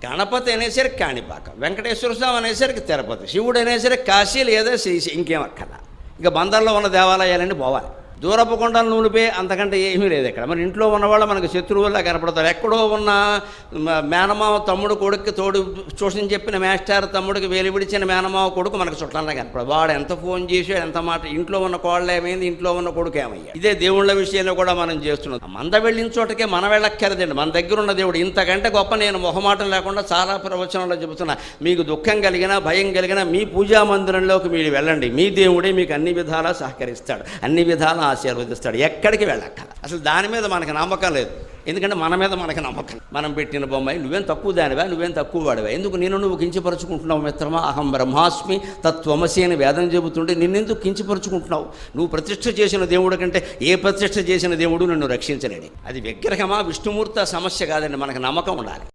గణపతి అనేసరికి కాణిపాక, వెంకటేశ్వర స్వామి అనేసరికి తిరుపతి, శివుడు అనేసరికి కాశీ లేదా శ్రీశైలం, ఇంకేం అక్కర్లా. ఇక బందర్లో ఉన్న దేవాలయాలన్నీ పోవాలి. దూరపు కొండలు నూలిపే అంతకంటే ఏమీ లేదు ఇక్కడ. మరి ఇంట్లో ఉన్నవాళ్ళు మనకు శత్రువుల్లా కనపడతారు. ఎక్కడో ఉన్న మేనమావ తమ్ముడు కొడుకు తోడు ట్యూషన్ చెప్పిన మాస్టర్ తమ్ముడికి వేలు విడిచిన మేనమావ కొడుకు మనకు చుట్టాలనే కనపడదు. వాడు ఎంత ఫోన్ చేసాడు, ఎంత మాట, ఇంట్లో ఉన్న కోళ్ళు ఏమైంది, ఇంట్లో ఉన్న కొడుకు ఏమయ్యా. ఇదే దేవుళ్ళ విషయంలో కూడా మనం చేస్తున్నాం. మంద వెళ్ళిన చోటకే మనం వెళ్ళక్కర్లేదండి. మన దగ్గర ఉన్న దేవుడు ఇంతకంటే గొప్ప. నేను మొహమాటం లేకుండా చాలా ప్రవచనంలో చెబుతున్నా, మీకు దుఃఖం కలిగినా భయం కలిగినా మీ పూజా మందిరంలోకి మీరు వెళ్ళండి. మీ దేవుడే మీకు అన్ని విధాలా సహకరిస్తాడు, అన్ని విధాలా ఆశీర్వదిస్తాడు. ఎక్కడికి వెళ్ళక్కల. అసలు దాని మీద మనకు నమ్మకం లేదు. ఎందుకంటే మన మీద మనకు నమ్మకం. మనం పెట్టిన బొమ్మాయి నువ్వేం తక్కువ దానివా, నువ్వేం తక్కువ వాడివా, ఎందుకు నువ్వు కించపరుచుకుంటున్నావు మిత్రమా? అహం బ్రహ్మాస్మి తత్వమసి అని వేదం చెబుతుంటే నిన్నెందుకు కించపరుచుకుంటున్నావు? నువ్వు ప్రతిష్ఠ చేసిన దేవుడు కంటే ఏ ప్రతిష్ఠ చేసిన దేవుడు నిన్ను రక్షించలేడు. అది విగ్రహమా విష్ణుమూర్తి సమస్య కాదండి. మనకు నమ్మకం ఉండాలి.